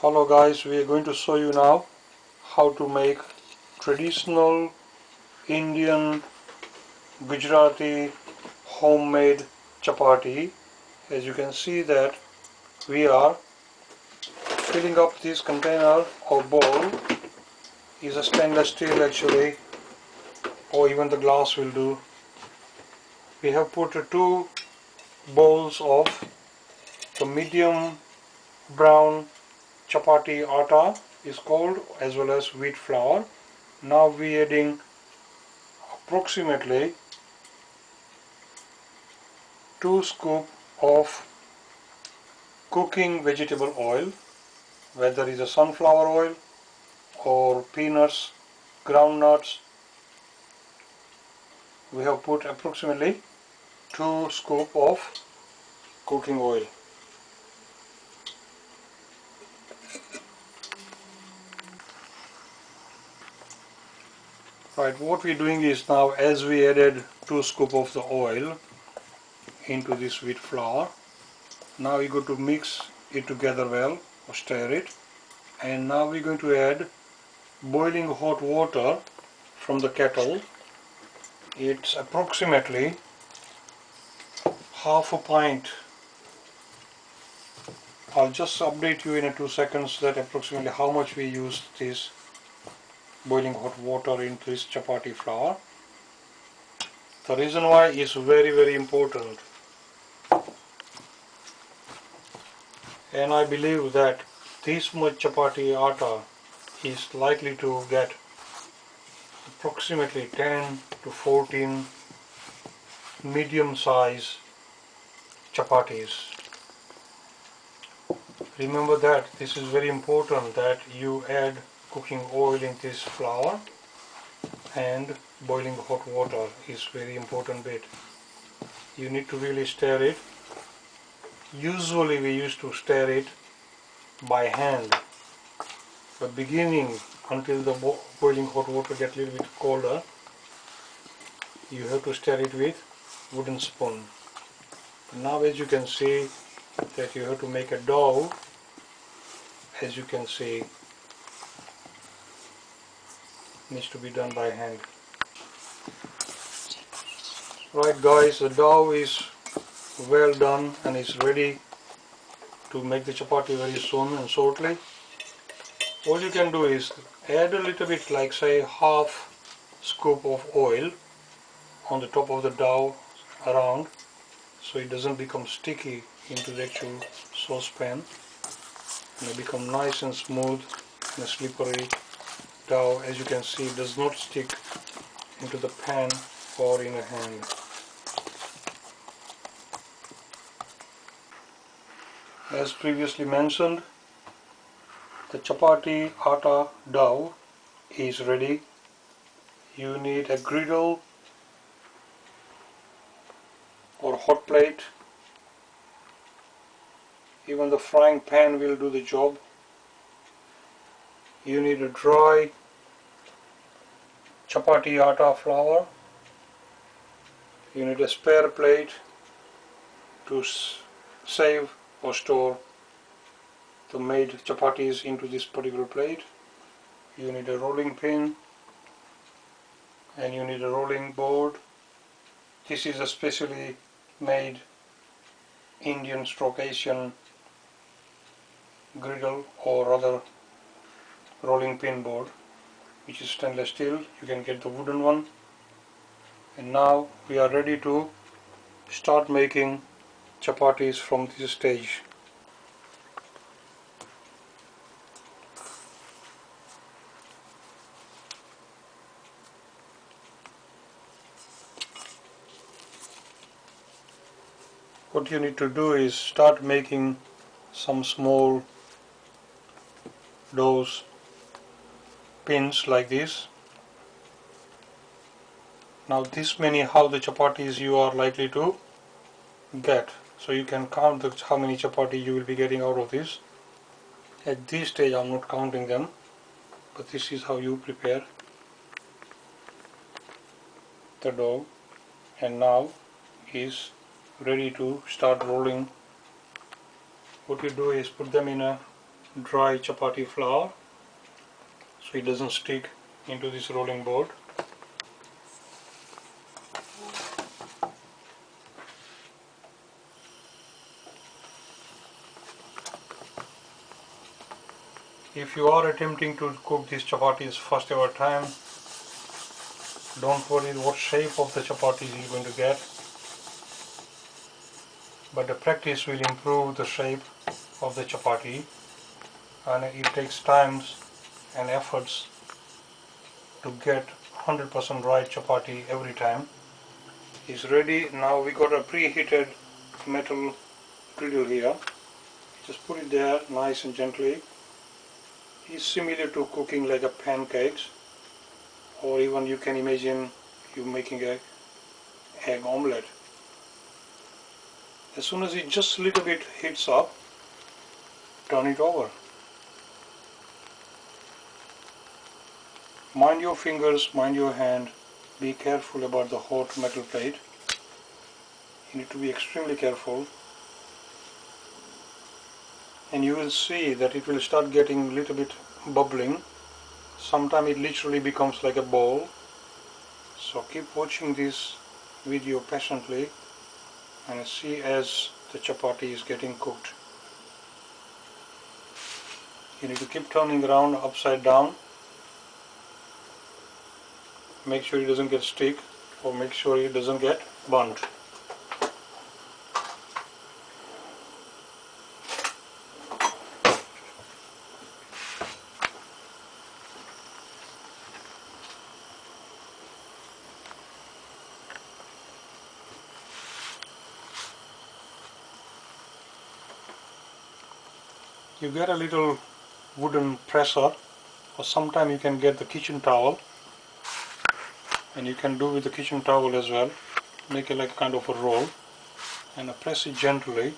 Hello guys, we are going to show you now how to make traditional Indian Gujarati homemade chapati. As you can see that we are filling up this container or bowl. Is a stainless steel actually, or even the glass will do. We have put two bowls of the medium brown chapati atta is called, as well as wheat flour. Now we are adding approximately 2 scoops of cooking vegetable oil, whether it's a sunflower oil or peanuts, groundnuts. We have put approximately 2 scoops of cooking oil. Right, what we're doing is now, as we added 2 scoops of the oil into this wheat flour, now we're going to mix it together well, or stir it, and now we're going to add boiling hot water from the kettle. It's approximately half a pint. I'll just update you in 2 seconds that approximately how much we used this boiling hot water into this chapati flour. The reason why is very important, and I believe that this much chapati atta is likely to get approximately 10 to 14 medium size chapatis. Remember that this is very important that you add cooking oil in this flour, and boiling hot water is very important bit. You need to really stir it. Usually we used to stir it by hand, but beginning until the boiling hot water gets a little bit colder, you have to stir it with wooden spoon. Now as you can see that you have to make a dough. As you can see, needs to be done by hand. Right guys, the dough is well done and is ready to make the chapati very soon and shortly. All you can do is add a little bit, like say half scoop of oil on the top of the dough around, so it doesn't become sticky into the actual saucepan, and it become nice and smooth and a slippery dough. As you can see, it does not stick into the pan or in a hand. As previously mentioned, the chapati atta dough is ready. You need a griddle or hot plate. Even the frying pan will do the job. You need a dry chapati atta flour. You need a spare plate to save or store the made chapatis into this particular plate. You need a rolling pin, and you need a rolling board. This is a specially made Indian stroke Asian griddle, or rather rolling pin board, which is stainless steel. You can get the wooden one. And now we are ready to start making chapatis from this stage. What you need to do is start making some small doughs, pins like this. Now this many how the chapatis you are likely to get, so you can count how many chapati you will be getting out of this. At this stage I am not counting them, but this is how you prepare the dough, and now is ready to start rolling. What you do is put them in a dry chapati flour so it doesn't stick into this rolling board. If you are attempting to cook these chapatis first ever time, don't worry what shape of the chapatis you're going to get, but the practice will improve the shape of the chapati, and it takes times and efforts to get 100% right chapati every time. It's ready. Now we got a preheated metal griddle here. Just put it there nice and gently. It's similar to cooking like a pancakes, or even you can imagine you making a egg omelette. As soon as it just a little bit heats up, turn it over. Mind your fingers, mind your hand. Be careful about the hot metal plate. You need to be extremely careful. And you will see that it will start getting a little bit bubbling. Sometimes it literally becomes like a bowl. So keep watching this video patiently and see as the chapati is getting cooked. You need to keep turning around upside down. Make sure it doesn't get stick, or make sure it doesn't get burnt. You get a little wooden presser, or sometimes you can get the kitchen towel, and you can do with the kitchen towel as well. Make it like kind of a roll and press it gently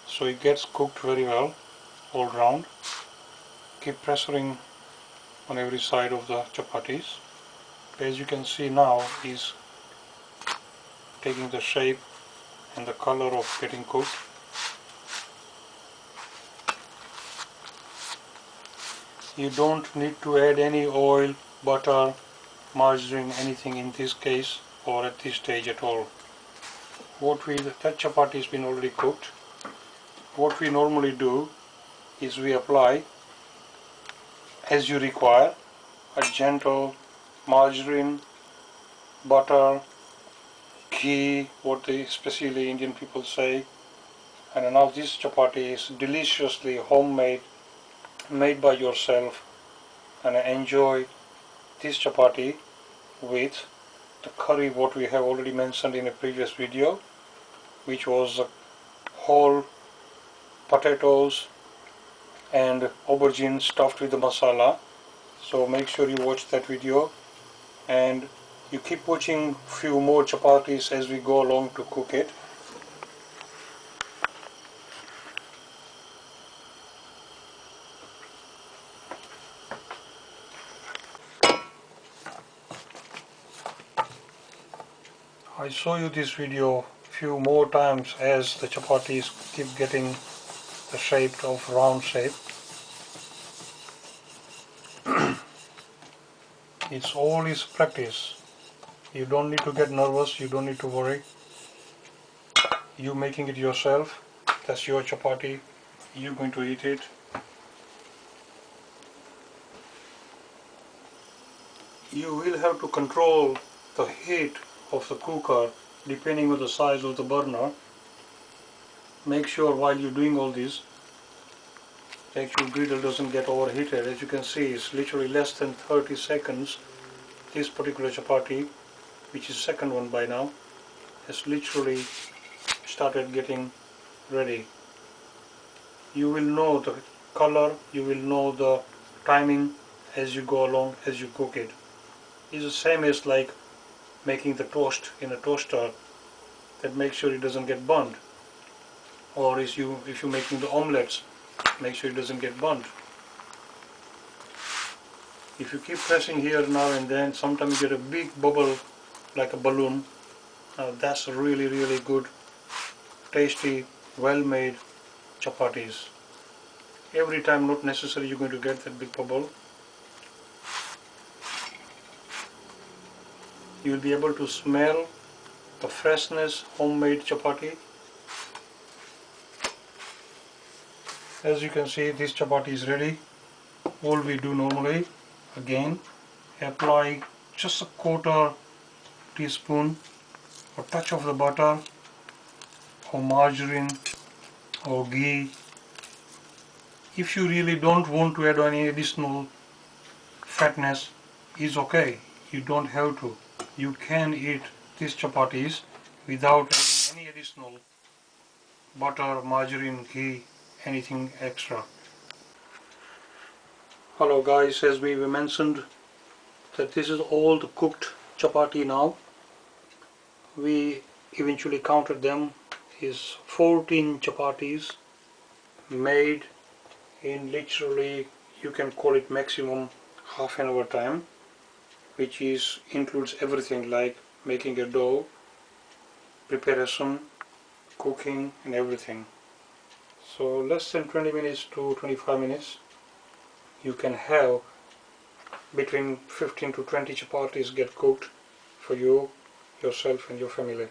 so it gets cooked very well all round. Keep pressuring on every side of the chapatis. As you can see now, is taking the shape and the color of getting cooked. You don't need to add any oil, butter, margarine, anything in this case or at this stage at all. That chapati has been already cooked. What we normally do is we apply, as you require, a gentle margarine, butter, ghee, what they especially Indian people say. And now this chapati is deliciously homemade, made by yourself, and enjoy this chapati with the curry what we have already mentioned in a previous video, which was whole potatoes and aubergine stuffed with the masala. So make sure you watch that video, and you keep watching few more chapatis as we go along to cook it. I show you this video few more times as the chapatis keep getting the shape of round shape. It's all is practice. You don't need to get nervous, you don't need to worry. You making it yourself, that's your chapati, you're going to eat it. You will have to control the heat of the cooker depending on the size of the burner. Make sure while you're doing all this, the actual griddle doesn't get overheated. As you can see, it's literally less than 30 seconds. This particular chapati, which is second one by now, has literally started getting ready. You will know the color, you will know the timing as you go along, as you cook it. It's the same as like making the toast in a toaster, that make sure it doesn't get burnt. Or if you're making the omelets, make sure it doesn't get burnt. If you keep pressing here now and then, sometimes you get a big bubble like a balloon. That's really, really good, tasty, well-made chapatis. Every time not necessary you're going to get that big bubble. You'll be able to smell the freshness homemade chapati. As you can see, this chapati is ready. All we do normally, again, apply just a quarter teaspoon or touch of the butter or margarine or ghee. If you really don't want to add any additional fatness, is okay. You don't have to. You can eat these chapatis without adding any additional butter, margarine, ghee, anything extra. Hello guys, as we mentioned that this is all the cooked chapati now. We eventually counted them is 14 chapatis made in literally, you can call it maximum half an hour time, which is includes everything like making a dough, preparation, cooking and everything. So less than 20 minutes to 25 minutes you can have between 15 to 20 chapatis get cooked for you, yourself and your family.